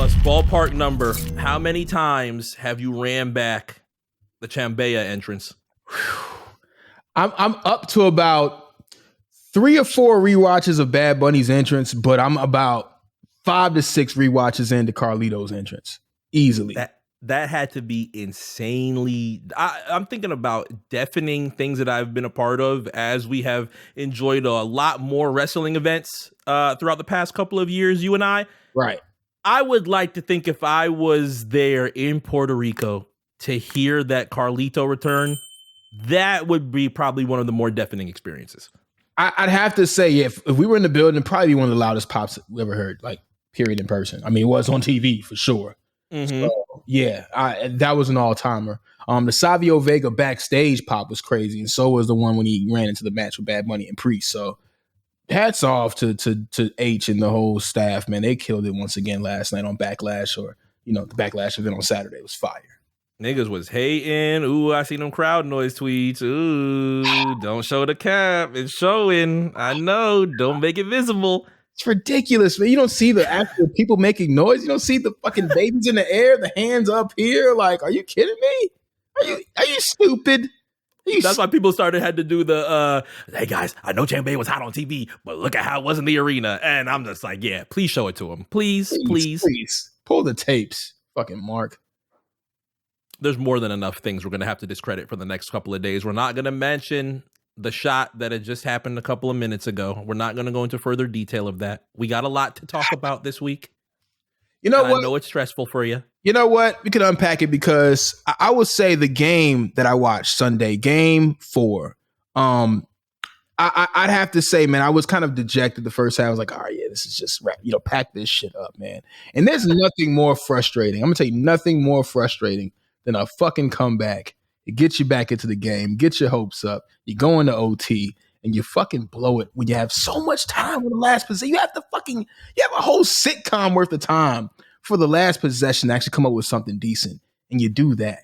us, ballpark number. How many times have you ran back the Chambea entrance? I'm up to about 3 or 4 rewatches of Bad Bunny's entrance, but I'm about 5 to 6 rewatches into Carlito's entrance. Easily. That had to be insanely. I'm thinking about deafening things that I've been a part of as we have enjoyed a lot more wrestling events throughout the past couple of years, you and I. Right. I would like to think if I was there in Puerto Rico to hear that Carlito return, that would be probably one of the more deafening experiences. I'd have to say, if we were in the building, it'd probably be one of the loudest pops we ever heard, like, period, in person. I mean, it was on TV for sure. Mm-hmm. So, yeah, that was an all-timer. The Savio Vega backstage pop was crazy, and so was the one when he ran into the match with Bad Bunny and Priest. So hats off to H and the whole staff, man. They killed it once again last night on Backlash, or, the Backlash event on Saturday was fire. Niggas was hating. Ooh, I seen them crowd noise tweets. Ooh, don't show the cap. It's showing. I know. Don't make it visible. It's ridiculous, man. You don't see the actual people making noise. You don't see the fucking babies in the air, the hands up here. Like, are you kidding me? Are you stupid? That's why people had to do the, hey guys, I know Chambea was hot on TV, but look at how it was in the arena. And I'm just like, yeah, please show it to him. Please. Pull the tapes. Fucking Mark. There's more than enough things we're going to have to discredit for the next couple of days. We're not going to mention the shot that had just happened a couple of minutes ago. We're not going to go into further detail of that. We got a lot to talk about this week. You know what? I know it's stressful for you. You know what? We can unpack it because I would say the game that I watched Sunday, game 4. I'd have to say, man, I was kind of dejected the first half. I was like, all right, yeah, this is just right. Pack this shit up, man. And there's nothing more frustrating. I'm going to tell you nothing more frustrating than a fucking comeback. It gets you back into the game, get your hopes up. You go into OT and you fucking blow it when you have so much time with the last possession. You have a whole sitcom worth of time for the last possession to actually come up with something decent. And you do that.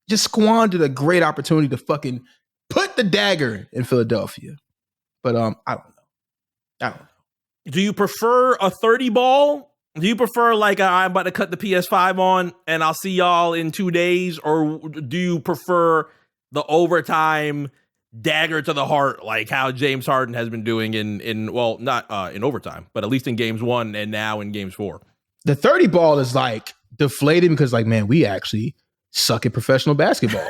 Just squandered a great opportunity to fucking put the dagger in Philadelphia. But I don't know. Do you prefer a 30 ball? Do you prefer I'm about to cut the PS5 on and I'll see y'all in 2 days? Or do you prefer the overtime dagger to the heart, like how James Harden has been doing not in overtime, but at least in games 1 and now in games 4? The 30 ball is like deflating because man, we actually suck at professional basketball.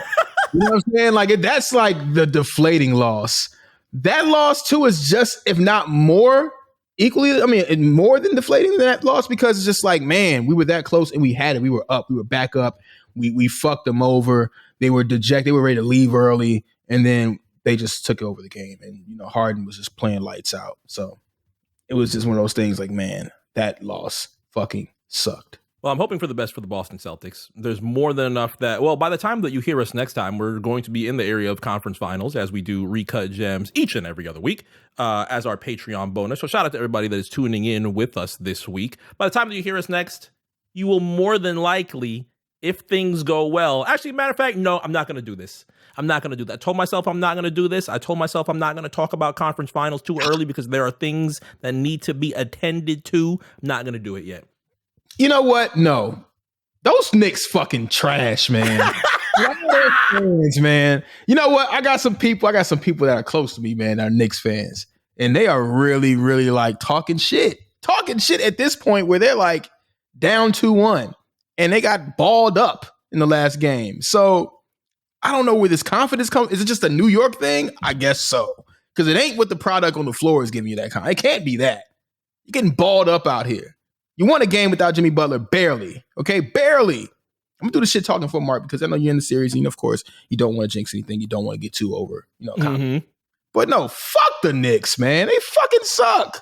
You know what I'm saying? Like that's like the deflating loss. That loss too is just, if not more, equally, more than deflating than that loss, because it's just like, man, we were that close and we had it. We were up. We were back up. We fucked them over. They were dejected. They were ready to leave early. And then they just took over the game. And, Harden was just playing lights out. So it was just one of those things like, man, that loss fucking sucked. Well, I'm hoping for the best for the Boston Celtics. There's more than enough that, by the time that you hear us next time, we're going to be in the area of conference finals as we do Recut Gems each and every other week as our Patreon bonus. So shout out to everybody that is tuning in with us this week. By the time that you hear us next, you will more than likely, if things go well. Actually, matter of fact, no, I'm not going to do this. I'm not going to do that. I told myself I'm not going to do this. I told myself I'm not going to talk about conference finals too early because there are things that need to be attended to. I'm not going to do it yet. You know what? No. Those Knicks fucking trash, man. Fans, man. You know what? I got some people that are close to me, man, that are Knicks fans. And they are really, really like talking shit. Talking shit at this point where they're like down 2-1. And they got balled up in the last game. So I don't know where this confidence comes. Is it just a New York thing? I guess so. Because it ain't what the product on the floor is giving you that kind. It can't be that. You're getting balled up out here. You won a game without Jimmy Butler, barely. Okay, barely. I'm gonna do this shit talking for Mark because I know you're in the series, and of course you don't want to jinx anything. You don't want to get too over, Mm-hmm. But no, fuck the Knicks, man. They fucking suck.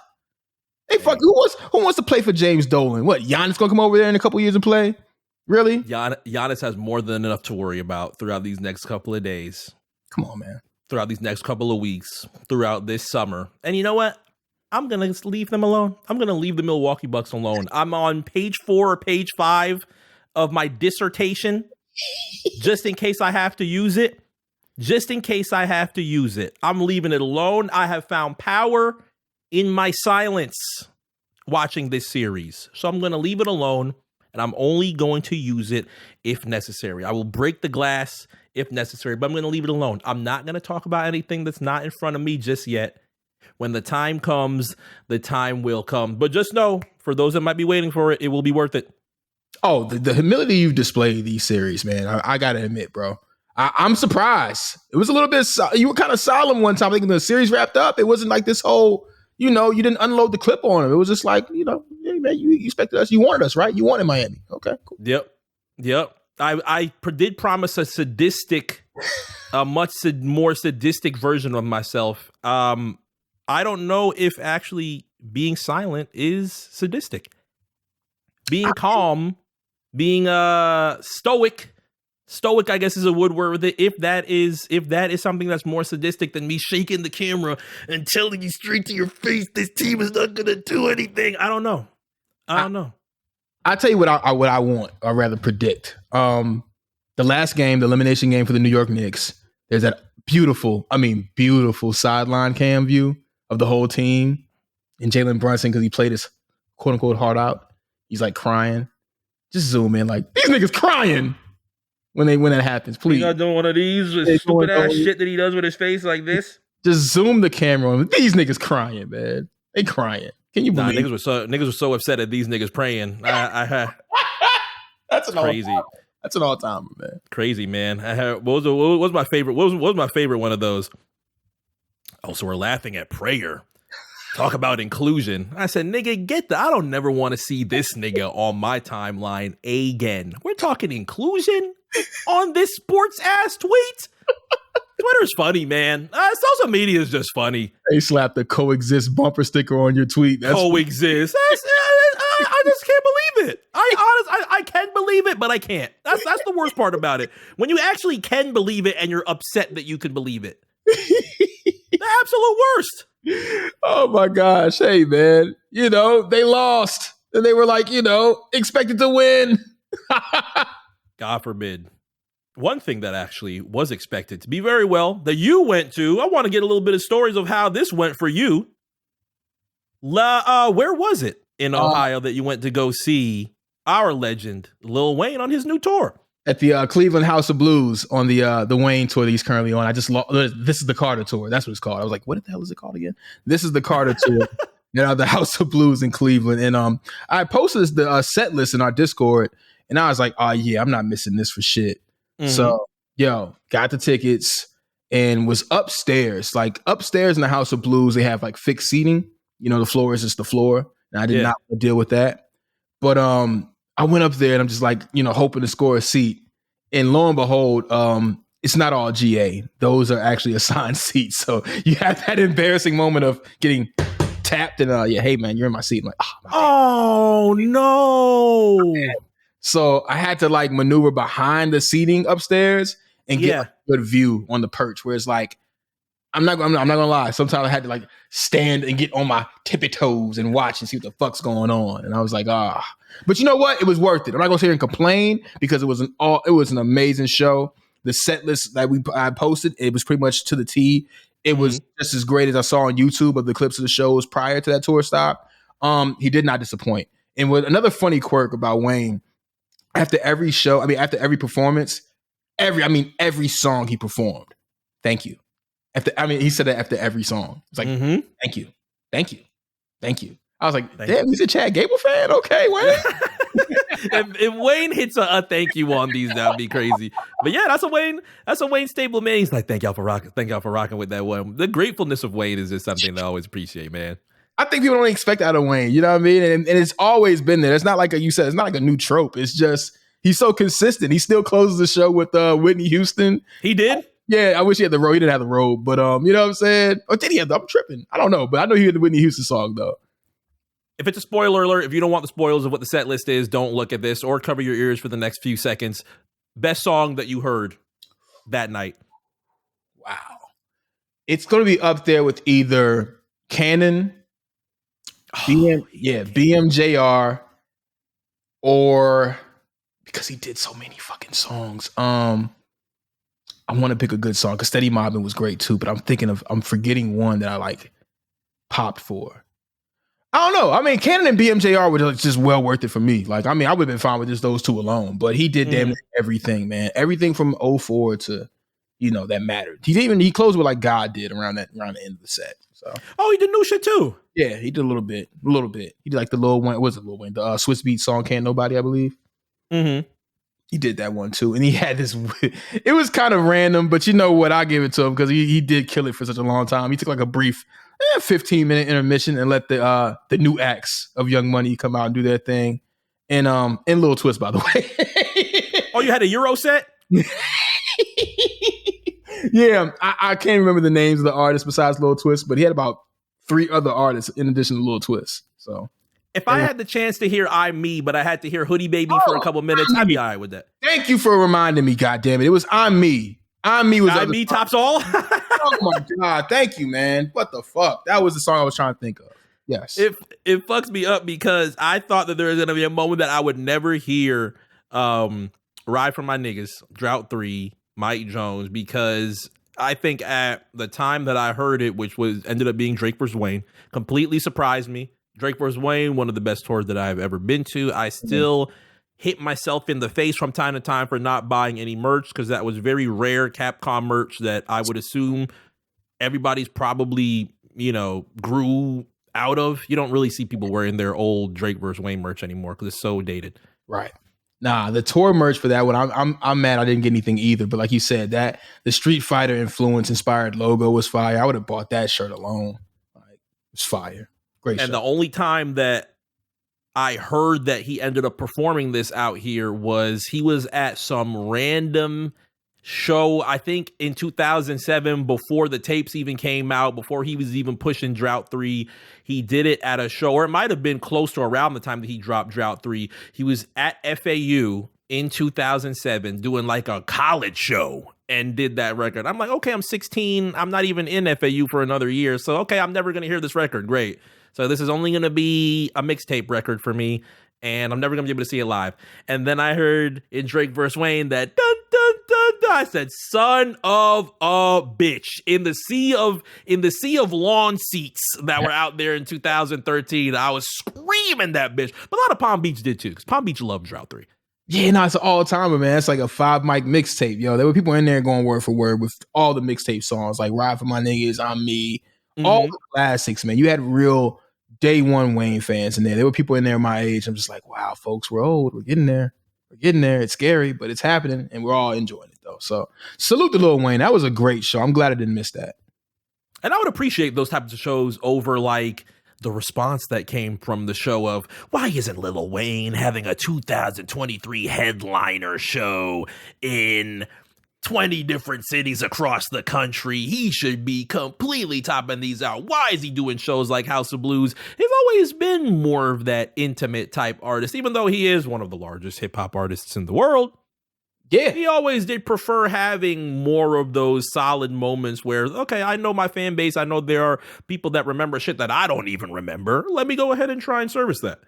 Who wants to play for James Dolan? What? Giannis gonna come over there in a couple years and play? Really? Giannis has more than enough to worry about throughout these next couple of days. Come on, man. Throughout these next couple of weeks, throughout this summer, and you know what? I'm going to leave them alone. I'm going to leave the Milwaukee Bucks alone. I'm on page 4 or page 5 of my dissertation, just in case I have to use it. I'm leaving it alone. I have found power in my silence watching this series. So I'm going to leave it alone. and I'm only going to use it if necessary. I will break the glass if necessary, but I'm going to leave it alone. I'm not going to talk about anything that's not in front of me just yet. When the time comes, the time will come. But just know, for those that might be waiting for it, it will be worth it. Oh, the humility you've displayed these series, man. I got to admit, bro. I'm surprised. It was a little bit, you were kind of solemn one time. I think the series wrapped up. It wasn't like this whole, you didn't unload the clip on him. It was just like, hey, man, you expected us. You wanted us, right? You wanted Miami. Okay, cool. Yep. I did promise a much more sadistic version of myself. I don't know if actually being silent is sadistic. Being calm, being stoic, I guess is a wood word with it. If that is something that's more sadistic than me shaking the camera and telling you straight to your face, this team is not gonna do anything. I don't know. I'll tell you what I want, or rather predict. The last game, the elimination game for the New York Knicks, there's that beautiful sideline cam view of the whole team, and Jalen Brunson, because he played his quote unquote heart out. He's like crying. Just zoom in, like these niggas crying when that happens. Please, you're not doing one of these stupid ass shit that he does with his face like this. Just zoom the camera on. These niggas crying, man. They crying. Can you believe? Niggas were so upset at these niggas praying. That's crazy. That's an all-timer, man. Crazy, man. What was my favorite? What was my favorite one of those? Oh, so we're laughing at prayer. Talk about inclusion. I said, nigga, I don't never want to see this nigga on my timeline again. We're talking inclusion on this sports ass tweet. Twitter's funny, man. Social media is just funny. They slapped the coexist bumper sticker on your tweet. Coexist. I just can't believe it. I can believe it, but I can't. That's the worst part about it. When you actually can believe it and you're upset that you can believe it. The absolute worst. Oh my gosh. Hey, man. They lost. And they were like, expected to win. God forbid. One thing that actually was expected to be very well that you went to, I want to get a little bit of stories of how this went for you. Where was it in Ohio that you went to go see our legend, Lil Wayne, on his new tour? At the Cleveland House of Blues on the Wayne tour that he's currently on. This is the Carter tour. That's what it's called. I was like, what the hell is it called again? This is the Carter tour. The House of Blues in Cleveland. And I posted the set list in our Discord, and I was like, oh yeah, I'm not missing this for shit. Mm-hmm. So, got the tickets and was upstairs. Like upstairs in the House of Blues, they have like fixed seating. The floor is just the floor. And I did not deal with that. But I went up there and I'm just like, hoping to score a seat. And lo and behold, it's not all GA. Those are actually assigned seats. So you have that embarrassing moment of getting tapped and hey man, you're in my seat. I'm like, oh no. So I had to like maneuver behind the seating upstairs and get like, a good view on the perch where it's like, I'm not gonna lie. Sometimes I had to like stand and get on my tippy toes and watch and see what the fuck's going on. And I was like, but you know what? It was worth it. I'm not gonna sit here and complain because it was an amazing show. The set list that I posted, it was pretty much to the T. It was just as great as I saw on YouTube of the clips of the shows prior to that tour stop. He did not disappoint. And with another funny quirk about Wayne, after every show, after every performance, every song he performed, thank you. He said that after every song. It's like, thank you. I was like, damn, he's a Chad Gable fan? Okay, Wayne. if Wayne hits a thank you on these, that'd be crazy. But yeah, that's a Wayne staple, man. He's like, thank y'all for rocking with that one. The gratefulness of Wayne is just something that I always appreciate, man. I think people don't expect that of Wayne, you know what I mean? And it's always been there. It's not like you said, it's not like a new trope. It's just, he's so consistent. He still closes the show with Whitney Houston. He did? Yeah, I wish he had the robe. He didn't have the robe, but you know what I'm saying? Or did he have I'm tripping. I don't know, but I know he had the Whitney Houston song though. If it's a spoiler alert, if you don't want the spoilers of what the set list is, don't look at this or cover your ears for the next few seconds. Best song that you heard that night. Wow. It's going to be up there with either Canon, BMJR, or because he did so many fucking songs. I want to pick a good song because Steady Mobbin' was great too, but I'm forgetting one that I like popped for. I don't know. I mean, Cannon and BMJR were just well worth it for me. Like, I mean, I would have been fine with just those two alone, but he did damn near everything, man. Everything from '04 to, that mattered. He closed with like God did around the end of the set. So, he did new shit too. Yeah, he did a little bit. He did like the Lil Wayne, Lil Wayne, the Swiss Beat song "Can't Nobody," I believe. Mm-hmm. He did that one too, and he had this. It was kind of random, but you know what? I give it to him because he did kill it for such a long time. He took like a brief 15-minute intermission and let the new acts of Young Money come out and do their thing. And Lil Twist, by the way. Oh, you had a Euro set? Yeah, I can't remember the names of the artists besides Lil Twist, but he had about 3 other artists in addition to Lil Twist. So if I had the chance to hear I'm Me, but I had to hear Hoodie Baby for a couple minutes, I'd be all right with that. Thank you for reminding me, goddammit. It was I'm Me. I'm Me was I'm Me tops all? Oh my God. Thank you, man. What the fuck? That was the song I was trying to think of. Yes. It fucks me up because I thought that there was going to be a moment that I would never hear Ride for My Niggas, Drought 3, Mike Jones, because I think at the time that I heard it, which ended up being Drake vs. Wayne, completely surprised me. Drake vs. Wayne, one of the best tours that I've ever been to. I still hit myself in the face from time to time for not buying any merch because that was very rare Capcom merch that I would assume everybody's probably, grew out of. You don't really see people wearing their old Drake vs. Wayne merch anymore because it's so dated. Right. Nah, the tour merch for that one, I'm mad I didn't get anything either. But like you said, that the Street Fighter influence inspired logo was fire. I would have bought that shirt alone. Like, it's fire. Great shirt. And the only time that I heard that he ended up performing this out here was he was at some random show, I think in 2007, before the tapes even came out, before he was even pushing Drought 3. He did it at a show, or it might have been close to around the time that he dropped Drought 3. He was at FAU in 2007 doing like a college show and did that record. I'm like, okay, I'm 16. I'm not even in FAU for another year. So, okay, I'm never going to hear this record. Great. So this is only going to be a mixtape record for me, and I'm never going to be able to see it live. And then I heard in Drake vs. Wayne that dun, dun, dun, dun. I said, son of a bitch. In the sea of lawn seats that were out there in 2013, I was screaming that bitch. But a lot of Palm Beach did too, because Palm Beach loved Drought 3. Yeah, no, it's an all-timer, man. It's like a 5-mic mixtape, yo. There were people in there going word for word with all the mixtape songs, like Ride for My Niggas, I'm Me, all the classics, man. You had real day one Wayne fans in there. There were people in there my age. I'm just like, wow, folks, we're old. We're getting there. It's scary, but it's happening, and we're all enjoying it, though. So salute to Lil Wayne. That was a great show. I'm glad I didn't miss that. And I would appreciate those types of shows over, like, the response that came from the show of, why isn't Lil Wayne having a 2023 headliner show in 20 different cities across the country? He should be completely topping these out. Why is he doing shows like House of Blues? He's always been more of that intimate type artist, even though he is one of the largest hip hop artists in the world. Yeah. He always did prefer having more of those solid moments where, okay, I know my fan base. I know there are people that remember shit that I don't even remember. Let me go ahead and try and service that.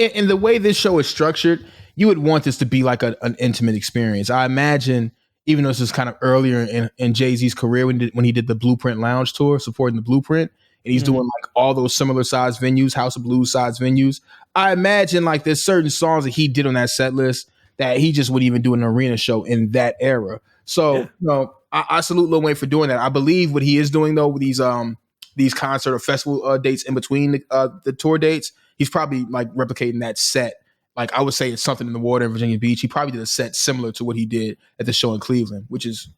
And the way this show is structured, you would want this to be like an intimate experience. I imagine, even though this is kind of earlier in Jay-Z's career when he did the Blueprint Lounge tour, supporting the Blueprint, and he's doing like all those similar size venues, House of Blues size venues. I imagine like there's certain songs that he did on that set list that he just wouldn't even do an arena show in that era. So, I salute Lil Wayne for doing that. I believe what he is doing though with these concert or festival dates in between the tour dates, he's probably like replicating that set. Like I would say it's something in the water in Virginia Beach. He probably did a set similar to what he did at the show in Cleveland, which is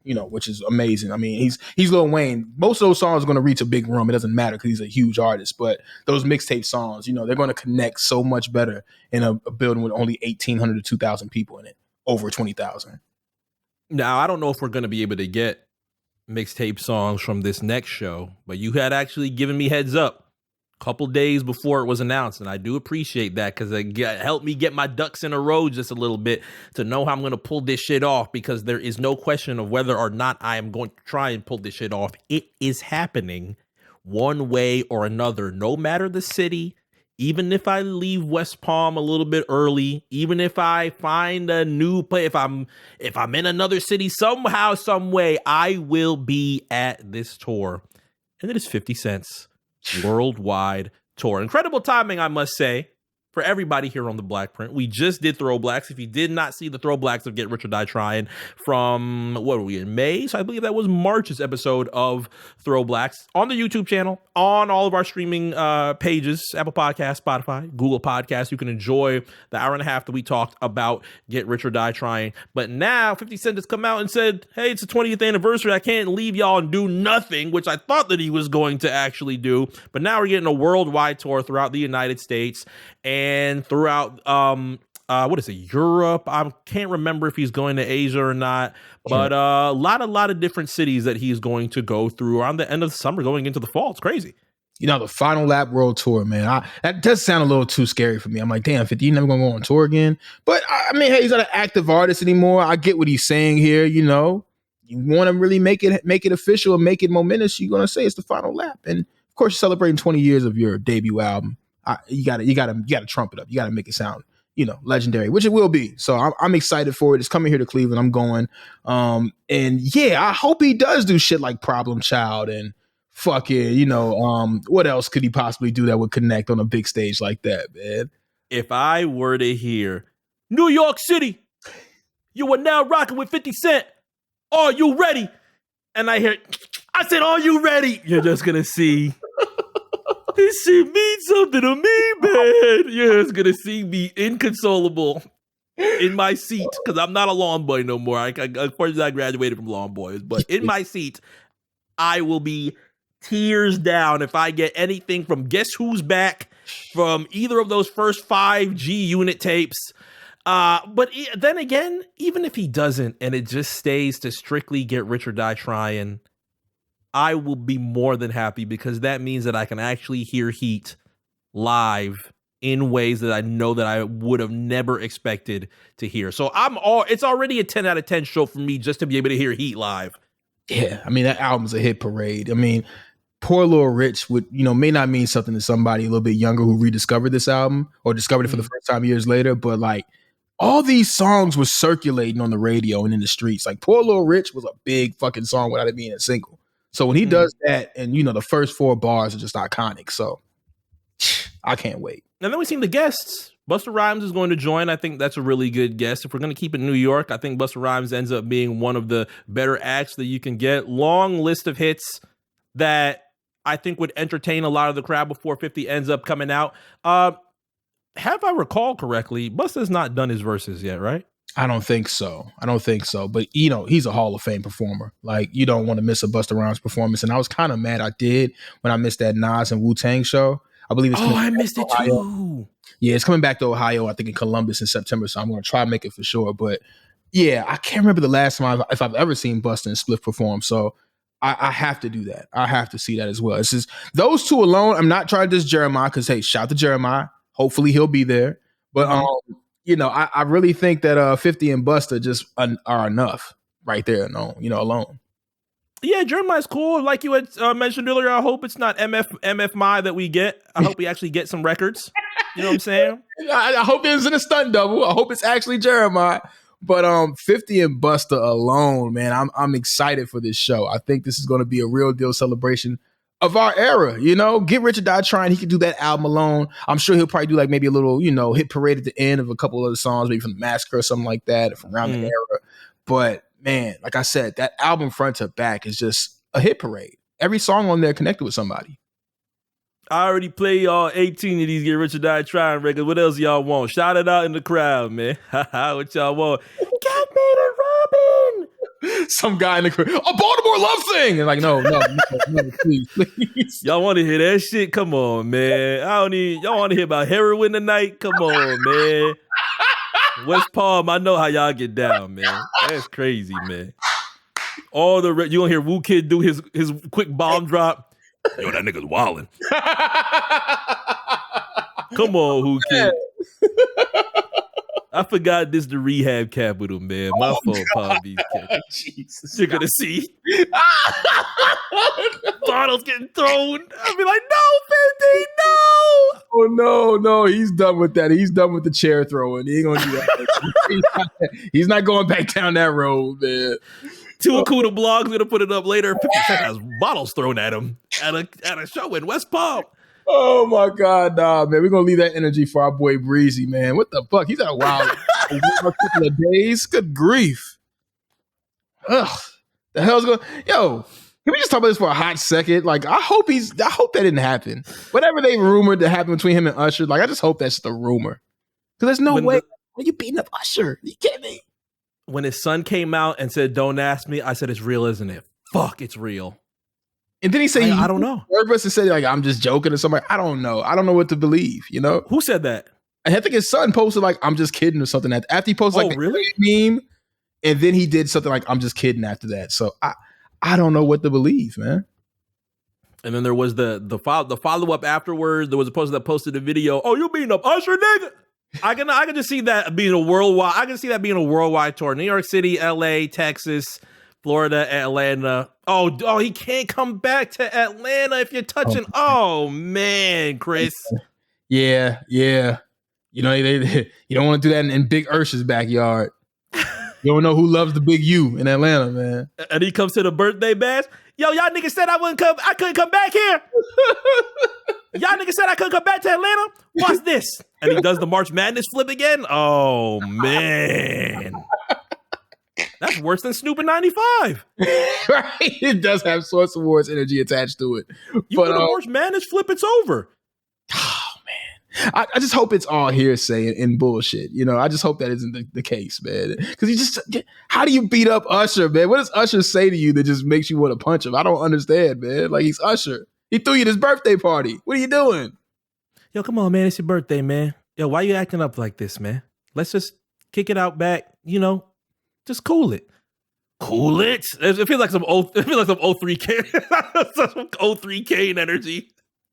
amazing. I mean, he's Lil Wayne. Most of those songs are going to reach a big room. It doesn't matter because he's a huge artist, but those mixtape songs, they're going to connect so much better in a building with only 1,800 to 2,000 people in it, over 20,000. Now, I don't know if we're going to be able to get mixtape songs from this next show, but you had actually given me heads up couple days before it was announced, and I do appreciate that because it helped me get my ducks in a row just a little bit to know how I'm going to pull this shit off, because there is no question of whether or not I am going to try and pull this shit off. It is happening one way or another, no matter the city. Even if I leave West Palm a little bit early, even if I find a new place, if I'm in another city somehow, some way, I will be at this tour. And it is 50 cents. Worldwide tour. Incredible timing, I must say, for everybody here on the Black Print. We just did Throwblacks. If you did not see the Throwblacks of Get Rich or Die Trying from, what were we, in May? So I believe that was March's episode of Throwblacks on the YouTube channel, on all of our streaming pages, Apple Podcasts, Spotify, Google Podcasts. You can enjoy the hour and a half that we talked about Get Rich or Die Trying. But now 50 Cent has come out and said, hey, it's the 20th anniversary. I can't leave y'all and do nothing, which I thought that he was going to actually do. But now we're getting a worldwide tour throughout the United States and throughout Europe. I can't remember if he's going to Asia or not, but a lot of different cities that he's going to go through around the end of the summer going into the fall. It's crazy. You know, the Final Lap World Tour, man, that does sound a little too scary for me. I'm like, damn, 50, you never gonna go on tour again? But I mean, hey, he's not an active artist anymore. I get what he's saying here. You know, you want to really make it official and make it momentous, you're gonna say it's the final lap. And of course, you're celebrating 20 years of your debut album. You gotta trump it up. You gotta make it sound, you know, legendary, which it will be. So I'm excited for it. It's coming here to Cleveland. I'm going. And yeah, I hope he does do shit like Problem Child and fucking, you know, what else could he possibly do that would connect on a big stage like that, man? If I were to hear New York City, you are now rocking with 50 Cent. Are you ready? And I said, are you ready? You're just gonna see. This shit means something to me, man. You're just gonna see me inconsolable in my seat, because I'm not a lawn boy no more. Unfortunately, I graduated from lawn boys, but in my seat, I will be tears down if I get anything from Guess Who's Back, from either of those first 5 G Unit tapes. But then again, even if he doesn't, and it just stays to strictly Get Rich or Die Trying, I will be more than happy, because that means that I can actually hear Heat live in ways that I know that I would have never expected to hear. So it's already a 10 out of 10 show for me just to be able to hear Heat live. Yeah, I mean, that album's a hit parade. I mean, Poor Little Rich may not mean something to somebody a little bit younger who rediscovered this album or discovered it for the first time years later, but like, all these songs were circulating on the radio and in the streets. Like, Poor Little Rich was a big fucking song without it being a single. So when he does that, and you know, the first 4 bars are just iconic. So I can't wait. And then we've seen the guests. Busta Rhymes is going to join. I think that's a really good guest. If we're going to keep it in New York, I think Busta Rhymes ends up being one of the better acts that you can get. Long list of hits that I think would entertain a lot of the crowd before 50 ends up coming out. Have I recall correctly, Busta's not done his verses yet, right? I don't think so. But, you know, he's a Hall of Fame performer. Like, you don't want to miss a Busta Rhymes performance. And I was kind of mad I did when I missed that Nas and Wu-Tang show. I believe it's I missed it too. Yeah, it's coming back to Ohio, I think in Columbus in September. So I'm going to try to make it for sure. But yeah, I can't remember the last time if I've ever seen Busta and Spliff perform. So I have to do that. I have to see that as well. It's just those two alone. I'm not trying to diss Jeremiah, because, hey, shout to Jeremiah. Hopefully he'll be there. But, you know, I really think that 50 and Busta just are enough right there, alone. Yeah, Jeremiah's cool. Like you had mentioned earlier, I hope it's not MF My that we get. I hope we actually get some records. You know what I'm saying? I hope it isn't a stunt double. I hope it's actually Jeremiah. But 50 and Busta alone, man, I'm excited for this show. I think this is going to be a real deal celebration of our era. You know, Get Rich or Die Trying, he could do that album alone. I'm sure he'll probably do like maybe a little, hit parade at the end of a couple of the songs, maybe from the Massacre or something like that, from around the era. But man, like I said, that album front to back is just a hit parade. Every song on there connected with somebody. I already played y'all 18 of these Get Rich or Die Trying records. What else y'all want? Shout it out in the crowd, man. What y'all want? Catman and Robin. Some guy in the crowd, a Baltimore love thing. And like, no, please. Y'all want to hear that shit? Come on, man. Y'all want to hear about heroin tonight? Come on, man. West Palm, I know how y'all get down, man. That's crazy, man. You gonna hear Wu Kid do his quick bomb drop? Yo, that nigga's wildin'. Come on, Wu Kid. I forgot this the rehab capital, man. My fault, Palm Beach. Jesus, you're gonna see bottles getting thrown. I'll be like, no, 50, no. Oh no, he's done with that. He's done with the chair throwing. He ain't gonna do that. He's not going back down that road, man. Two Akuda blogs gonna put it up later. 50 Cent has bottles thrown at him at a show in West Palm. Oh my God, nah, man. We're gonna leave that energy for our boy Breezy, man. What the fuck? He's had a wild couple of days. Good grief. Ugh. The hell's going? Yo, can we just talk about this for a hot second? Like, I hope that didn't happen. Whatever they rumored to happen between him and Usher, like, I just hope that's just a rumor. Because there's no way. Are you beating up Usher? You kidding me? When his son came out and said, "Don't ask me," I said, "It's real, isn't it?" Fuck, it's real. And then he said, I don't know. Nervous and said, like, I'm just joking or something. I don't know. I don't know what to believe, you know? Who said that? I think his son posted, like, I'm just kidding or something. After he posted, like, really? meme, and then he did something like, I'm just kidding after that. So I don't know what to believe, man. And then there was the follow-up afterwards. There was a poster that posted a video. "Oh, you beating up Usher, nigga?" I can just see that being a worldwide. I can see that being a worldwide tour. New York City, LA, Texas, Florida, Atlanta. Oh, he can't come back to Atlanta if you're touching. Oh man, Chris. Yeah. You know, you don't want to do that in Big Ursh's backyard. You don't know who loves the Big U in Atlanta, man. And he comes to the birthday bash. Yo, y'all niggas said I couldn't come back here. Y'all niggas said I couldn't come back to Atlanta. Watch this. And he does the March Madness flip again. Oh man. That's worse than Snoop in 95. Right? It does have Source Awards energy attached to it. You put a March Madness flip, it's over. Oh man. I just hope it's all hearsay and bullshit. You know, I just hope that isn't the case, man. Because how do you beat up Usher, man? What does Usher say to you that just makes you want to punch him? I don't understand, man. Like, he's Usher. He threw you this birthday party. What are you doing? Yo, come on, man. It's your birthday, man. Yo, why you acting up like this, man? Let's just kick it out back. You know, just cool it. Cool it. It feels like some 03K, some 03K energy.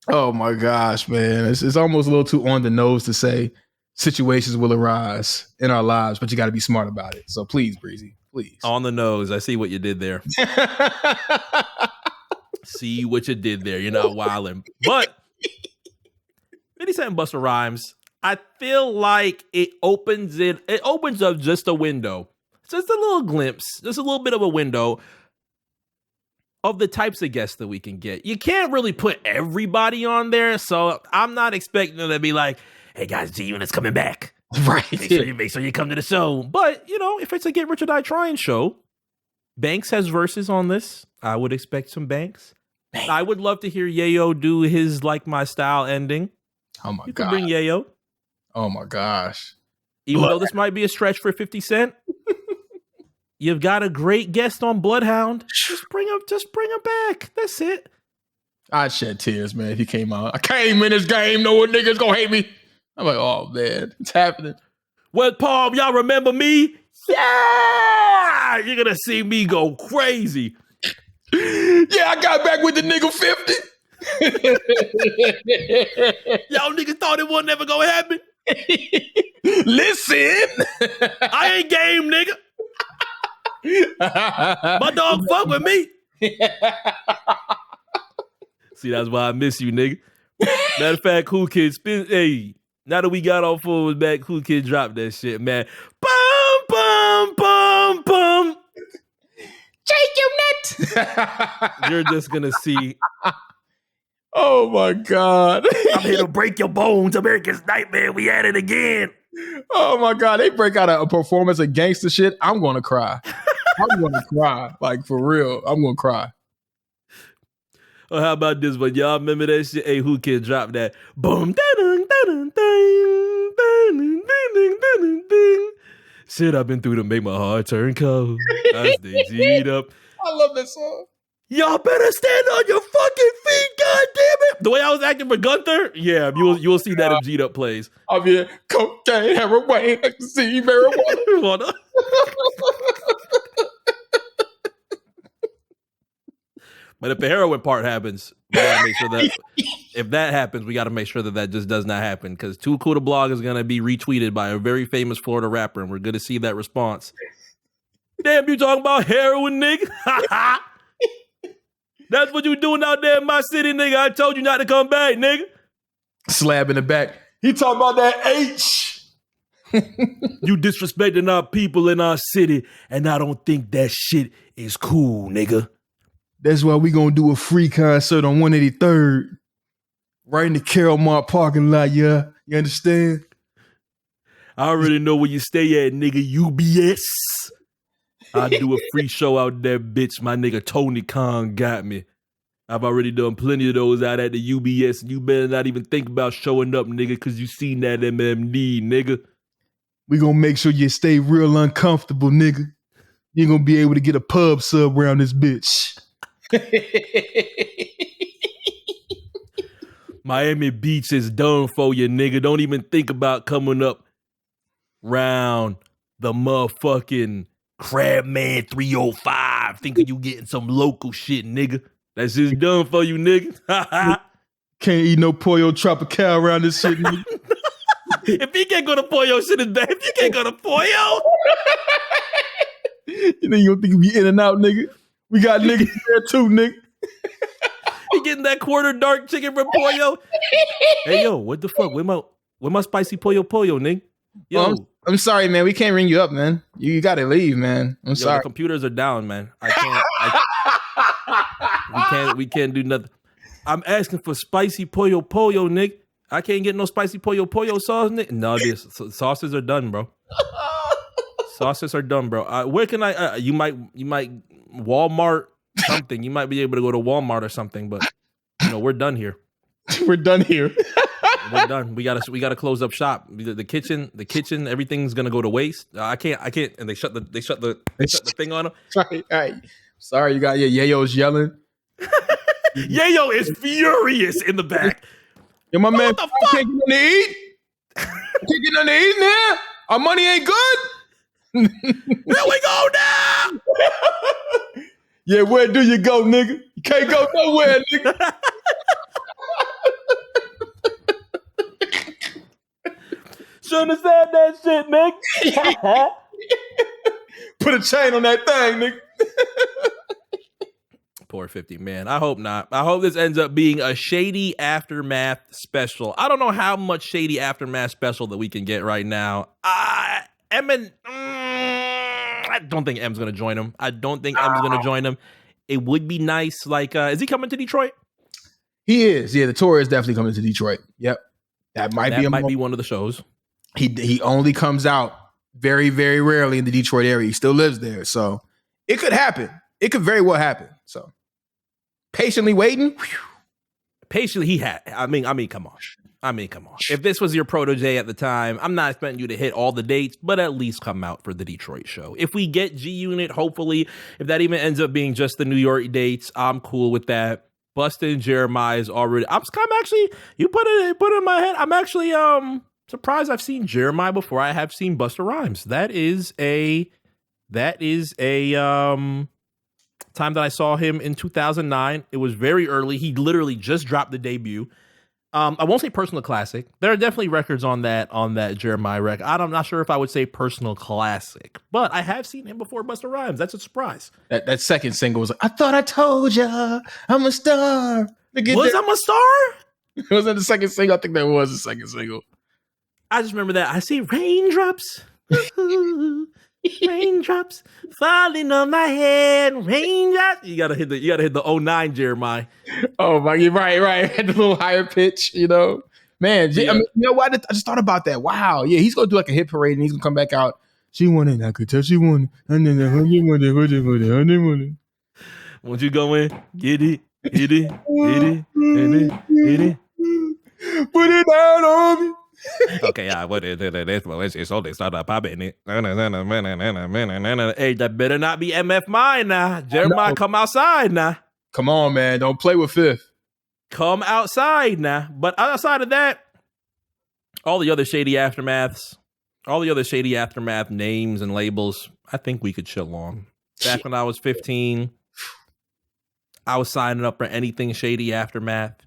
Oh my gosh, man. It's almost a little too on the nose to say situations will arise in our lives, but you got to be smart about it. So please, Breezy, please. On the nose. I see what you did there. See what you did there. You're not wilding. But 50 Cent and Busta Rhymes, I feel like it opens up just a window. Just a little glimpse, just a little bit of a window of the types of guests that we can get. You can't really put everybody on there, so I'm not expecting them to be like, "Hey guys, G-Unit's coming back." Right. Make sure you come to the show. But, you know, if it's a Get Rich or Die Trying show, Banks has verses on this. I would expect some Banks. I would love to hear Yayo do his Like My Style ending. Oh my God. You can bring Yayo. Oh my gosh. Even though this might be a stretch for 50 Cent, you've got a great guest on Bloodhound. Just bring him back. That's it. I'd shed tears, man, if he came out. I came in this game knowing niggas gonna hate me. I'm like, oh man, it's happening. West Palm, y'all remember me? Yeah! You're gonna see me go crazy. Yeah, I got back with the nigga 50. Y'all niggas thought it wasn't never gonna happen. Listen. I ain't game, nigga. My dog fuck with me. See, that's why I miss you, nigga. Matter of fact, Cool Kid hey, now that we got all fours back, Cool Kid dropped that shit, man. Bum, bum, bum, bum. Take your nut. You're just gonna see. Oh my God. I'm here to break your bones, America's Nightmare. We at it again. Oh my God. They break out a performance of gangster shit. I'm gonna cry. I'm gonna cry. Like, for real. I'm gonna cry. Oh, how about this one? Y'all remember that shit? Hey, Who Kid dropped that? Boom, da-dun, da-dun, ding, ding, ding, ding, ding. Shit I've been through to make my heart turn cold. I stay G'd up. I love that song. Y'all better stand on your fucking feet, goddammit. The way I was acting for Gunther, yeah, you will see that in G'd up plays. I'm here, cocaine, heroin, ecstasy, marijuana. But if the heroin part happens, we gotta make sure that if that happens, we gotta make sure that just does not happen. Because Too Cool to Blog is gonna be retweeted by a very famous Florida rapper, and we're gonna see that response. Damn, you talking about heroin, nigga? That's what you doing out there in my city, nigga. I told you not to come back, nigga. Slab in the back. He talking about that H. You disrespecting our people in our city, and I don't think that shit is cool, nigga. That's why we gonna do a free concert on 183rd. Right in the Carolmont parking lot, yeah. You understand? I already know where you stay at, nigga. UBS. I do a free show out there, bitch. My nigga Tony Khan got me. I've already done plenty of those out at the UBS. You better not even think about showing up, nigga, because you seen that MMD, nigga. We gonna make sure you stay real uncomfortable, nigga. You ain't gonna be able to get a pub sub around this bitch. Miami Beach is done for you, nigga. Don't even think about coming up round the motherfucking Crabman 305 thinking you getting some local shit, nigga. That's just done for you, nigga. Can't eat no Pollo Tropical around this shit, nigga. If he can't go to Pollo, shit is bad. If you can't go to Pollo. You know you don't think you be in and out, nigga? We got niggas there too, nigga. He getting that quarter dark chicken from Pollo. Hey, yo, what the fuck? Where my spicy Pollo, nigga? Yo. I'm sorry, man. We can't ring you up, man. You got to leave, man. I'm sorry. The computers are down, man. We can't do nothing. I'm asking for spicy Pollo, nigga. I can't get no spicy Pollo sauce, nigga. No, this sauces are done, bro. Sauces are done, bro. Where can I? You might Walmart something. You might be able to go to Walmart or something, but we're done here. We're done here. We're done. We gotta close up shop. The kitchen, everything's gonna go to waste. I can't. And they shut the thing on them. Sorry, you got your yayos yelling. Yayo is furious in the back. Yo, my man, what the fuck? Can't get nothing to eat. Can't get nothing to eat, man. Our money ain't good. There we go now. Yeah, where do you go, nigga? You can't go nowhere, nigga. Shouldn't have said that shit, nigga. Put a chain on that thing, nigga. Poor 50, man. I hope not. I hope this ends up being a Shady Aftermath special. I don't know how much Shady Aftermath special that we can get right now. I don't think M's going to join him. It would be nice. Like, is he coming to Detroit? He is. Yeah, the tour is definitely coming to Detroit. Yep. That might be one of the shows. He only comes out very, very rarely in the Detroit area. He still lives there. So it could happen. It could very well happen. So patiently waiting. Patiently, come on. If this was your protege at the time, I'm not expecting you to hit all the dates, but at least come out for the Detroit show. If we get G Unit, hopefully, if that even ends up being just the New York dates, I'm cool with that. Busta and Jeremih is already. I'm actually. You put it in my head. I'm actually surprised I've seen Jeremih before I have seen Busta Rhymes. That is a time that I saw him in 2009. It was very early. He literally just dropped the debut. I won't say personal classic. There are definitely records on that Jeremih record. I'm not sure if I would say personal classic, but I have seen him before Busta Rhymes. That's a surprise. That second single was like, I thought I told ya I'm a star. I'm a star? Was that the second single? I think that was the second single. I just remember that. I see raindrops. Raindrops falling on my head. Raindrops. You gotta hit the 09 Jeremih. Oh my, you're right. Had the little higher pitch, Man, yeah. I mean, you know what? I just thought about that. Wow. Yeah, he's gonna do like a hit parade and he's gonna come back out. She wanted, I could tell she wanted. Won't you go in? Get it. Hit it. Put it down on me. Okay, yeah, what is it? It's only started popping it. Hey, that better not be MF mine now. Jeremih, come outside now. Come on, man. Don't play with Fifth. Come outside now. But outside of that, all the other Shady Aftermath names and labels, I think we could chill on. Back when I was 15, I was signing up for anything Shady Aftermath.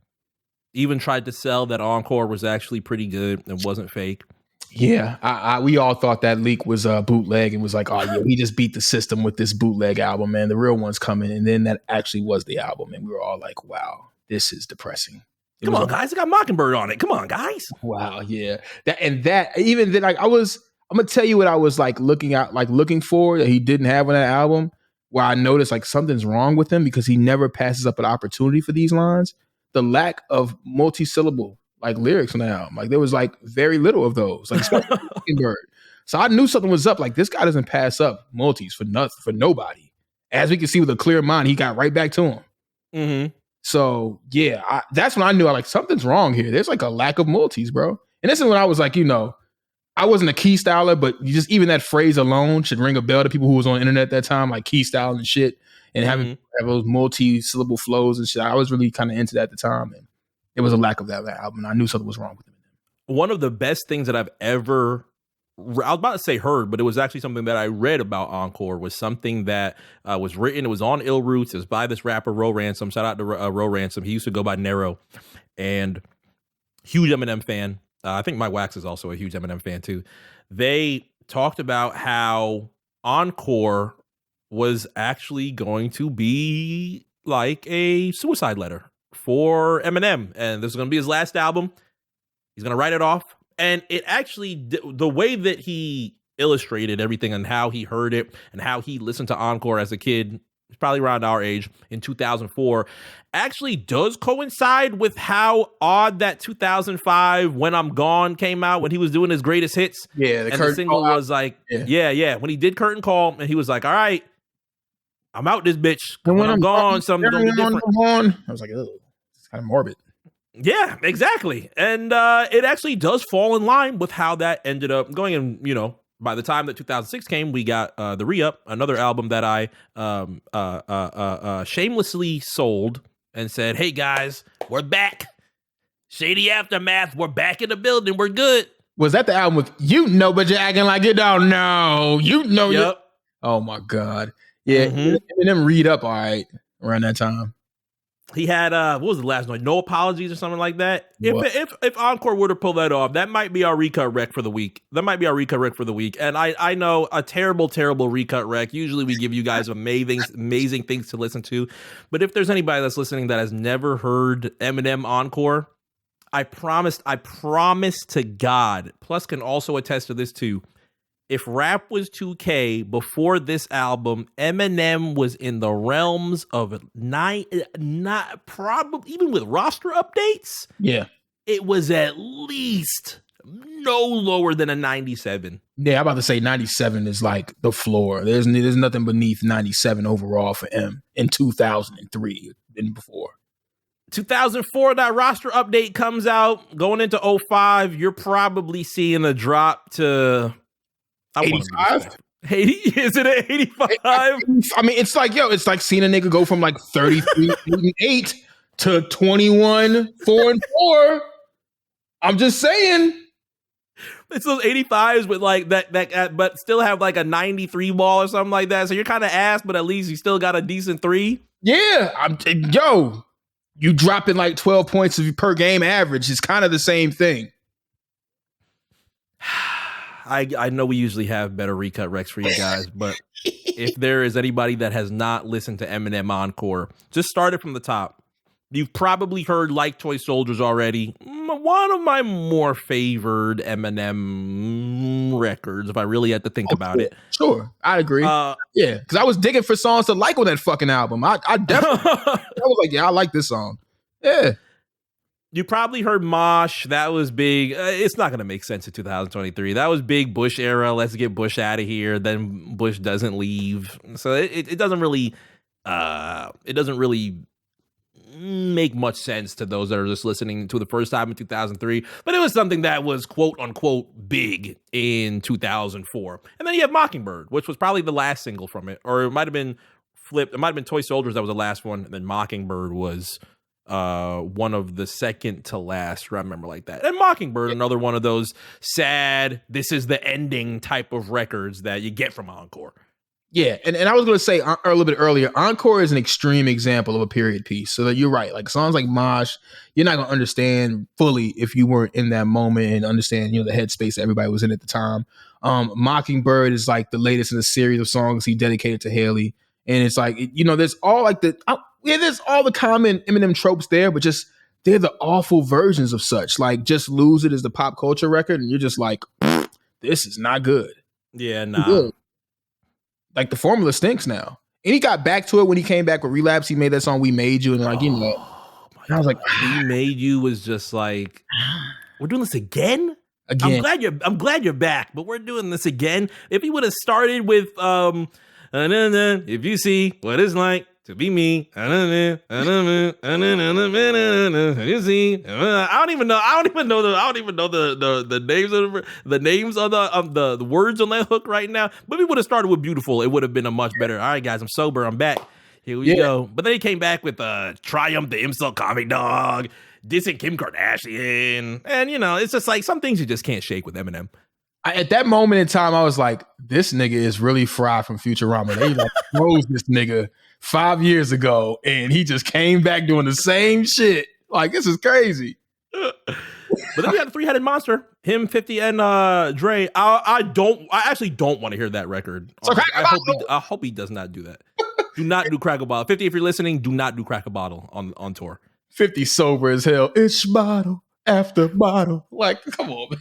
Even tried to sell that Encore was actually pretty good and wasn't fake. Yeah, we all thought that leak was a bootleg and was like, oh yeah, we just beat the system with this bootleg album, man. The real one's coming, and then that actually was the album, and we were all like, wow, this is depressing. Come on, guys, it got Mockingbird on it. Come on, guys. Wow, yeah. I'm gonna tell you what I was like looking for that he didn't have on that album. Where I noticed like something's wrong with him because he never passes up an opportunity for these lines. the lack of multi-syllable like lyrics on the album. Like there was like very little of those. Like especially Mockingbird. So I knew something was up. Like this guy doesn't pass up multis for nothing, for nobody. As we can see with a clear mind, he got right back to him. Mm-hmm. So yeah, that's when I knew like something's wrong here. There's like a lack of multis, bro. And this is when I was like, I wasn't a key styler, but you just even that phrase alone should ring a bell to people who was on the internet at that time, like key styling and shit, and having have those multi-syllable flows and shit. I was really kind of into that at the time, and it was a lack of that album. I knew something was wrong with it. One of the best things that I've ever, I was about to say heard, but it was actually something that I read about Encore, was something that was written. It was on Ill Roots. It was by this rapper, Ro Ransom. Shout out to Ro Ransom. He used to go by Nero, and huge Eminem fan. I think My Wax is also a huge Eminem fan too. They talked about how Encore was actually going to be like a suicide letter for Eminem. And this is going to be his last album. He's going to write it off. And it actually, the way that he illustrated everything and how he heard it and how he listened to Encore as a kid, probably around our age in 2004, actually does coincide with how odd that 2005 When I'm Gone came out, when he was doing his greatest hits. Yeah, the single was like, yeah. When he did Curtain Call, and he was like, all right, I'm out this bitch. When I'm gone, something's gonna be different. I was like, oh, it's kind of morbid. Yeah, exactly. And it actually does fall in line with how that ended up going. And, by the time that 2006 came, we got the Re-Up, another album that I shamelessly sold and said, hey guys, we're back. Shady Aftermath, we're back in the building. We're good. Was that the album with but you're acting like you don't know? Yep. Oh my God. Yeah. Eminem Read Up, all right, around that time. He had what was the last one? No Apologies or something like that. If Encore were to pull that off, that might be our recut rec for the week. And I know a terrible recut rec. Usually we give you guys amazing things to listen to. But if there's anybody that's listening that has never heard Eminem Encore, I promise to God, plus can also attest to this too. If rap was 2K before this album, Eminem was in the realms of not probably even with roster updates. Yeah, it was at least no lower than a 97. Yeah, I'm about to say 97 is like the floor. There's nothing beneath 97 overall for M in 2003 and before. 2004, that roster update comes out. Going into 05, you're probably seeing a drop to 85? 80? Is it at 85? I mean, it's like seeing a nigga go from like 33 and 8 to 21, 4 and 4. I'm just saying. It's those 85s with like that, but still have like a 93 ball or something like that. So you're kind of ass, but at least you still got a decent 3. Yeah, you dropping like 12 points per game average. It's kind of the same thing. I know we usually have better recut recs for you guys, but if there is anybody that has not listened to Eminem Encore, just start it from the top. You've probably heard Like Toy Soldiers already. One of my more favored Eminem records, if I really had to think about it. Sure, I agree. Yeah, because I was digging for songs to like on that fucking album. I definitely I was like, yeah, I like this song. Yeah. You probably heard Mosh. That was big. It's not going to make sense in 2023. That was big Bush era. Let's get Bush out of here. Then Bush doesn't leave. So it doesn't really make much sense to those that are just listening to the first time in 2003. But it was something that was quote unquote big in 2004. And then you have Mockingbird, which was probably the last single from it. Or it might have been flipped. It might have been Toy Soldiers that was the last one. And then Mockingbird was one of the second to last, remember, like that. And Mockingbird, another one of those sad, this is the ending type of records that you get from Encore. Yeah, and I was going to say a little bit earlier, Encore is an extreme example of a period piece. So that you're right, like songs like Mosh, you're not going to understand fully if you weren't in that moment and understand, the headspace that everybody was in at the time. Mockingbird is like the latest in a series of songs he dedicated to Haley, and it's like there's all like there's all the common Eminem tropes there, but just they're the awful versions of such. Like Just Lose It is the pop culture record, and you're just like, this is not good. Yeah, nah. Good. Like the formula stinks now. And he got back to it when he came back with Relapse. He made that song We Made You, and oh And I was like, We Made You was just like, we're doing this again? again. I'm glad you're back, but we're doing this again. If he would have started with if you see what it's like to be me, you see, I don't even know the names of the words on that hook right now. But if we would have started with Beautiful, it would have been a much better. All right, guys, I'm sober, I'm back. Here we go. But then he came back with Triumph, the Insult Comic Dog, dissing Kim Kardashian. And, it's just like some things you just can't shake with Eminem. At that moment in time, I was like, this nigga is really Fry from Futurama. They like froze this nigga 5 years ago, and he just came back doing the same shit. Like, this is crazy. But then we had the three-headed monster, him, 50, and Dre. I actually don't want to hear that record. So I hope he does not do that. Do not do Crack a Bottle. 50, if you're listening, do not do Crack a Bottle on tour. 50 sober as hell. It's bottle after bottle. Like, come on, man.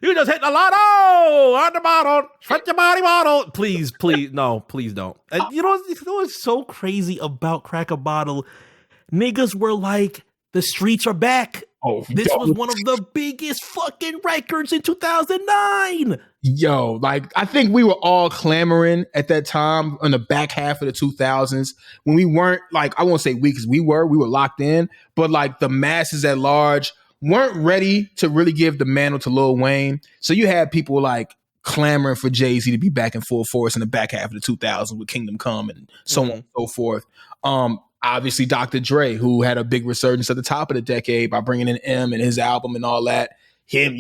You just hit the lotto on the bottle. Shut your body bottle. Please, no, please don't. And you know what's so crazy about Crack a Bottle? Niggas were like, the streets are back. Oh, this was one of the biggest fucking records in 2009. Yo, like, I think we were all clamoring at that time in the back half of the 2000s when we weren't, like, I won't say we, because we were locked in, but like the masses at large weren't ready to really give the mantle to Lil Wayne. So you had people like clamoring for Jay-Z to be back in full force in the back half of the 2000s with Kingdom Come and so on and so forth. Obviously, Dr. Dre, who had a big resurgence at the top of the decade by bringing in M and his album and all that. Him,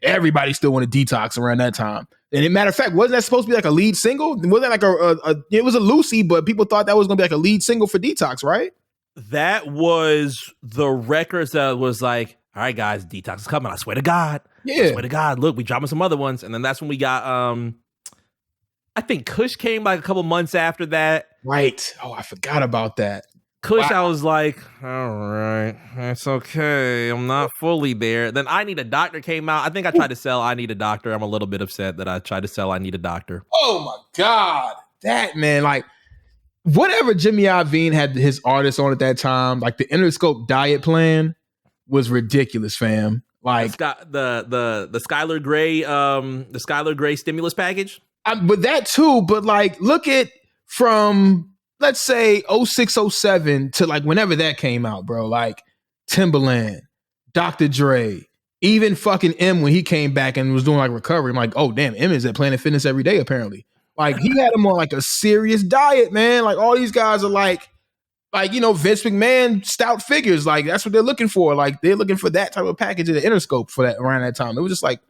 everybody still wanted Detox around that time. And as a matter of fact, wasn't that supposed to be like a lead single? Wasn't that like it was a Lucy, but people thought that was going to be like a lead single for Detox, right? That was the records that was like, all right, guys, Detox is coming. I swear to God. Yeah. I swear to God. Look, we dropping some other ones. And then that's when we got, I think Kush came like a couple months after that. Right. Oh, I forgot about that. Kush, wow. I was like, all right, it's okay. I'm not fully there. Then I Need a Doctor came out. I think I tried to sell I Need a Doctor. I'm a little bit upset that I tried to sell I Need a Doctor. Oh my God. That, man, like, whatever Jimmy Iovine had his artists on at that time, like the Interscope diet plan was ridiculous, fam. Like the Skylar Grey stimulus package. But that too, but like look at from let's say 06, 07 to like whenever that came out, bro. Like Timbaland, Dr. Dre, even fucking M when he came back and was doing like recovery. I'm like, oh damn, M is at Planet Fitness every day apparently. Like he had him on like a serious diet, man. Like all these guys are like Vince McMahon stout figures. Like that's what they're looking for. Like they're looking for that type of package at the Interscope for that around that time. It was just like,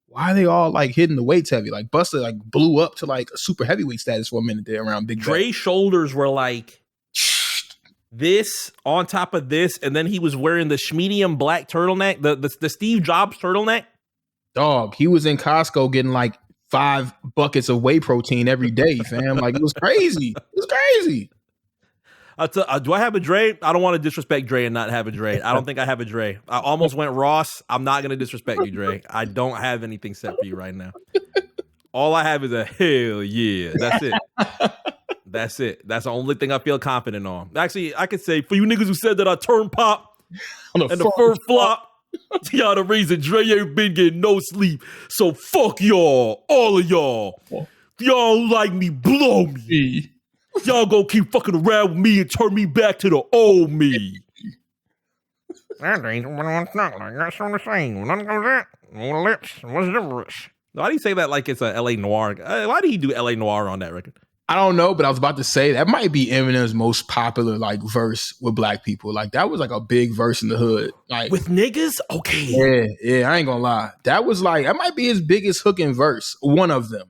why are they all like hitting the weights heavy? Like Busta like blew up to like a super heavyweight status for a minute there around Big Dre's shoulders were like this on top of this, and then he was wearing the medium black turtleneck, the Steve Jobs turtleneck. Dog, he was in Costco getting like 5 buckets of whey protein every day, fam. Like it was crazy. It was crazy. Do I have a Dre? I don't want to disrespect Dre and not have a Dre. I don't think I have a Dre. I almost went Ross. I'm not going to disrespect you, Dre. I don't have anything set for you right now. All I have is a hell yeah. That's it. That's it. That's the only thing I feel confident on. Actually, I could say for you niggas who said that I turned pop and the first flop, y'all the reason Dre ain't been getting no sleep. So fuck y'all, all of y'all. Y'all like me, blow me. Y'all go keep fucking around with me and turn me back to the old me. That ain't what I'm not like. That's on the same. Nothing goes that. No lips. What's the difference? Why do you say that like it's a LA Noir? Why did he do LA Noir on that record? I don't know, but I was about to say that might be Eminem's most popular like verse with black people. Like that was like a big verse in the hood. Like with niggas? Okay. Yeah, I ain't gonna lie. That was like that might be his biggest hooking verse. One of them.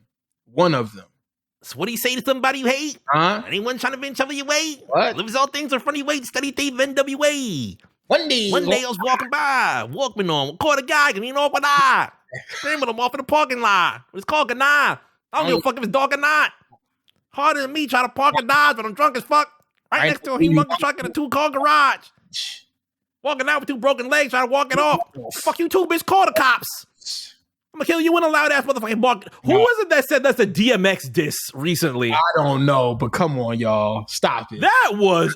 So what do you say to somebody you hate? Anyone trying to bench over your way? What? Lives all things are funny weight, steady thief, NWA. One day I was walking by, Walkman on, caught a guy, and you know what I? Screaming him off in the parking lot. It's called Ganah. I don't give a fuck if it's dark or not. Harder than me trying to park a Dodge, but I'm drunk as fuck. Right next to a humongous truck in a 2-car garage. Walking out with 2 broken legs, trying to walk it off. Fuck you too, bitch. Call the cops. I'm gonna kill you in a loud ass motherfucking bark. Who was it that said that's a DMX diss recently? I don't know, but come on, y'all. Stop it. That was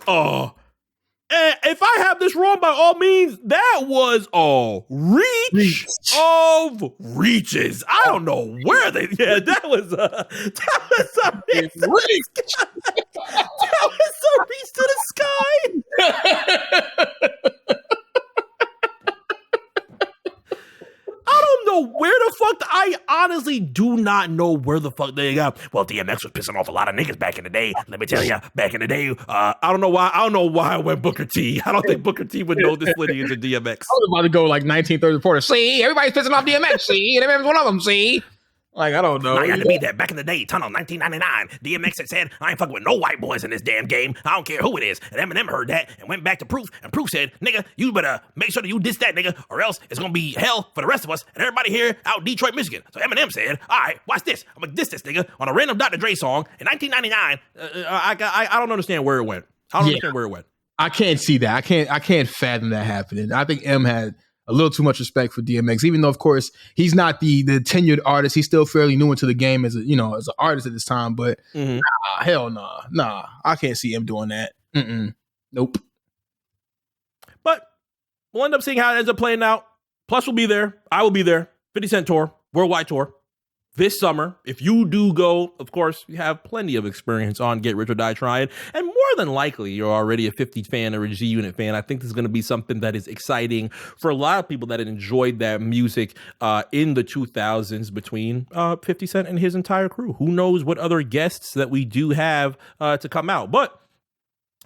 And if I have this wrong, by all means, that was a reach of reaches. I don't know where they. Yeah, that was a reach. That was a reach to the sky. I don't know where the fuck. I honestly do not know where the fuck they got. Well, DMX was pissing off a lot of niggas back in the day. Let me tell you, back in the day, I don't know why. I don't know why I went Booker T. I don't think Booker T would know this lineage of DMX. I was about to go like 1934. See, everybody's pissing off DMX. See, and everyone's one of them. See. Like, I don't know. I had to be there back in the day, tunnel 1999. DMX had said, I ain't fucking with no white boys in this damn game. I don't care who it is. And Eminem heard that and went back to Proof. And Proof said, nigga, you better make sure that you diss that nigga or else it's going to be hell for the rest of us and everybody here out in Detroit, Michigan. So Eminem said, all right, watch this. I'm going to diss this nigga on a random Dr. Dre song in 1999. I don't understand where it went. I don't understand where it went. I can't see that. I can't fathom that happening. I think M had a little too much respect for DMX, even though, of course, he's not the tenured artist. He's still fairly new into the game as an artist at this time. But hell nah, I can't see him doing that. Nope. But we'll end up seeing how it ends up playing out. Plus, we'll be there. I will be there. 50 Cent tour, worldwide tour. This summer, if you do go, of course, you have plenty of experience on Get Rich or Die Trying. And more than likely, you're already a 50 fan or a G Unit fan. I think this is going to be something that is exciting for a lot of people that had enjoyed that music in the 2000s between 50 Cent and his entire crew. Who knows what other guests that we do have to come out. But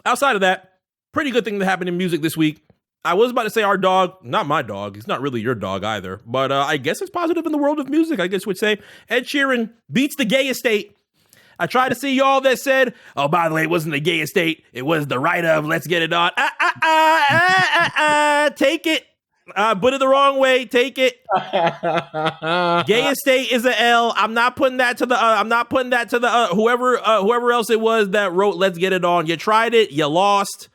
outside of that, pretty good thing that happened in music this week. I was about to say our dog, not my dog. He's not really your dog either. But I guess it's positive in the world of music, I guess we'd say. Ed Sheeran beats the Gaye Estate. I tried to see y'all that said, oh, by the way, it wasn't the Gaye Estate. It was the right of Let's Get It On. Take it. Put it the wrong way. Take it. Gaye Estate is an L. I'm not putting that to the, whoever else it was that wrote Let's Get It On. You tried it. You lost.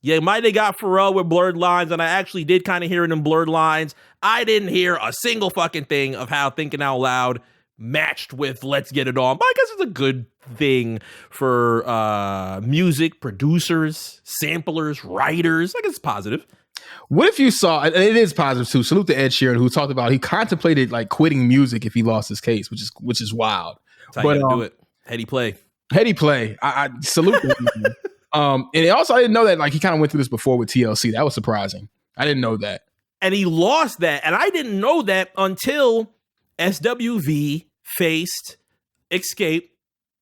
You might have got Pharrell with Blurred Lines, and I actually did kind of hear it in Blurred Lines. I didn't hear a single fucking thing of how Thinking Out Loud matched with Let's Get It On. But I guess it's a good thing for music producers, samplers, writers. I guess it's positive. What if you saw, and it is positive too, salute to Ed Sheeran, who talked about he contemplated like quitting music if he lost his case, which is wild. That's how you gotta do it. Heady play. I salute him. And also, I didn't know that like he kind of went through this before with TLC. That was surprising. I didn't know that. And he lost that. And I didn't know that until SWV faced Escape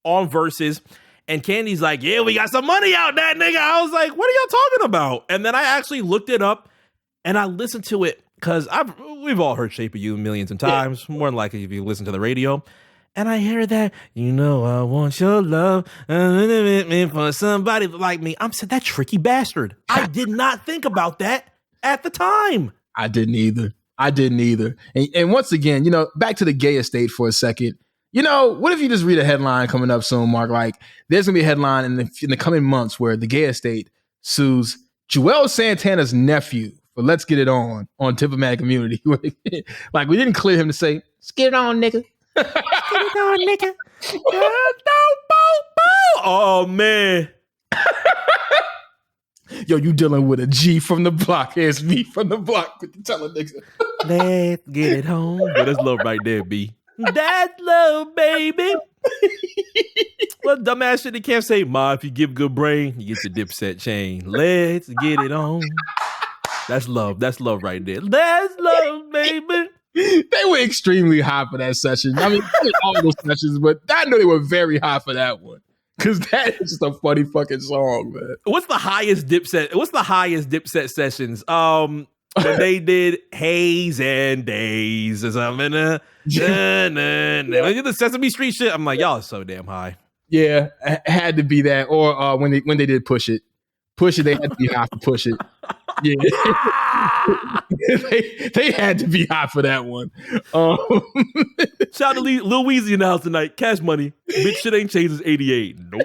on Versus. And Candy's like, yeah, we got some money out that nigga. I was like, what are y'all talking about? And then I actually looked it up and I listened to it because we've all heard Shape of You millions of times. Yeah. More than likely if you listen to the radio. And I hear that, you know, I want your love for somebody like me. I'm saying that tricky bastard. I did not think about that at the time. I didn't either. And once again, you know, back to the Gaye Estate for a second. You know, what if you just read a headline coming up soon, Mark? Like, there's gonna be a headline in the coming months where the Gaye Estate sues Joel Santana's nephew for "Let's Get It On" Diplomatic Immunity. Like, we didn't clear him to say, "Let's get it on, nigga." Get it on, nigga. Oh man. Yo, you dealing with a G from the block. Here's me from the block with the telling niggas. Let's get it home. Yeah, that's love right there, B. That's love, baby. What dumbass shit they can't say, Ma, if you give good brain, you get the Dipset chain. Let's get it on. That's love. That's love right there. That's love, baby. They were extremely high for that session. I mean, all those sessions, but I know they were very high for that one. Because that is just a funny fucking song, man. What's the highest Dipset sessions? When they did Haze and Days or something. When you did the Sesame Street shit, I'm like, y'all are so damn high. Yeah, it had to be that. Or when they did Push It. Push It, they had to be high for Push It. Yeah. they had to be high for that one. Shout out to Lil Weezy in the house tonight. Cash Money. Bitch, shit ain't changed since 88. Nope.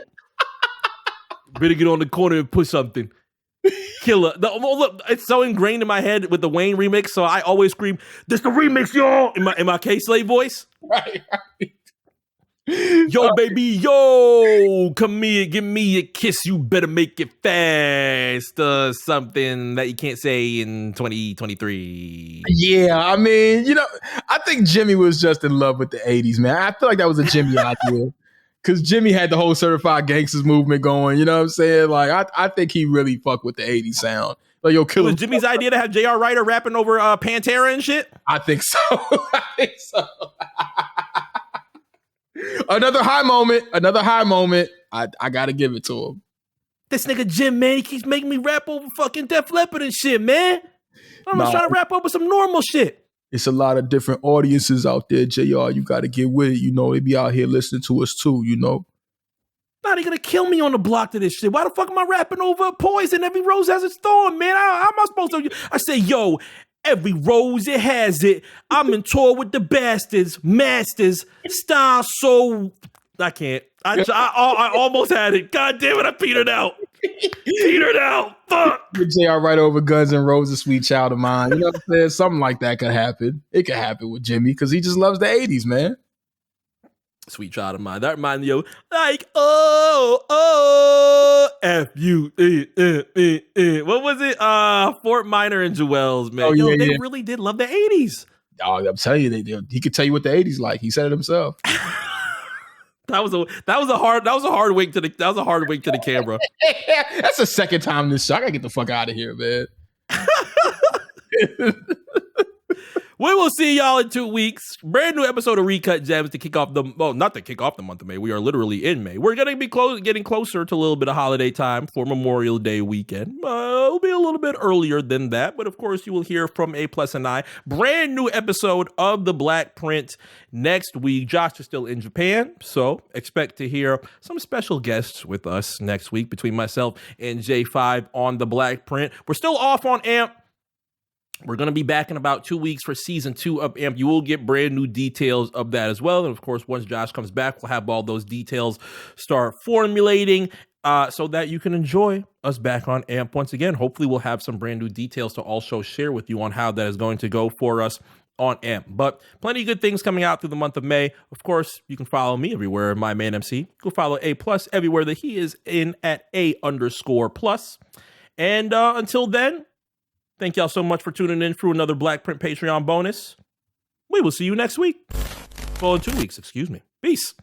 Better get on the corner and push something. Killer. Look, it's so ingrained in my head with the Wayne remix, so I always scream, "This the remix, y'all!" in my K-Slave voice. Right. Yo, baby, yo, come here, give me a kiss. You better make it fast. Something that you can't say in 2023. Yeah, I mean, I think Jimmy was just in love with the 80s, man. I feel like that was a Jimmy idea. Because Jimmy had the whole certified gangsters movement going, you know what I'm saying? Like, I think he really fucked with the 80s sound. Like, yo, It was Jimmy's idea to have J.R. Ryder rapping over Pantera and shit? I think so. I think so. Another high moment. I gotta give it to him. This nigga Jim, man, he keeps making me rap over fucking Def Leppard and shit, man. I'm just trying to rap over some normal shit. It's a lot of different audiences out there, JR. You gotta get with it. They be out here listening to us too, Nah, they gonna kill me on the block to this shit. Why the fuck am I rapping over Poison? Every rose has its thorn, man. How am I supposed to? I say, yo, every rose it has it. I'm in tour with the bastards, masters, style. So I can't. I almost had it. God damn it! I petered out. Fuck. JR right over Guns N' Roses, Sweet Child of Mine. You know what I'm saying? Something like that could happen. It could happen with Jimmy because he just loves the 80s, man. Sweet Child of Mine. That reminds me of like F-U-E. What was it? Fort Minor and Jewels, man. They really did love the 80s. Oh, I'm telling you, he could tell you what the 80s like. He said it himself. That was a hard wink to the camera. That's the second time this show. I gotta get the fuck out of here, man. We will see y'all in 2 weeks. Brand new episode of Recut Gems to kick off not to kick off the month of May. We are literally in May. We're gonna be getting closer to a little bit of holiday time for Memorial Day weekend. It'll be a little bit earlier than that, but of course you will hear from A Plus and I. Brand new episode of The Black Print next week. Josh is still in Japan, so expect to hear some special guests with us next week between myself and J5 on The Black Print. We're still off on AMP. We're going to be back in about 2 weeks for season 2 of AMP. You will get brand new details of that as well. And of course, once Josh comes back, we'll have all those details start formulating so that you can enjoy us back on AMP once again. Hopefully, we'll have some brand new details to also share with you on how that is going to go for us on AMP. But plenty of good things coming out through the month of May. Of course, you can follow me everywhere, my man MC. Go follow A Plus everywhere that he is in at A_plus. And until then, thank y'all so much for tuning in for another Black Print Patreon bonus. We will see you next week. Well, in 2 weeks, excuse me. Peace.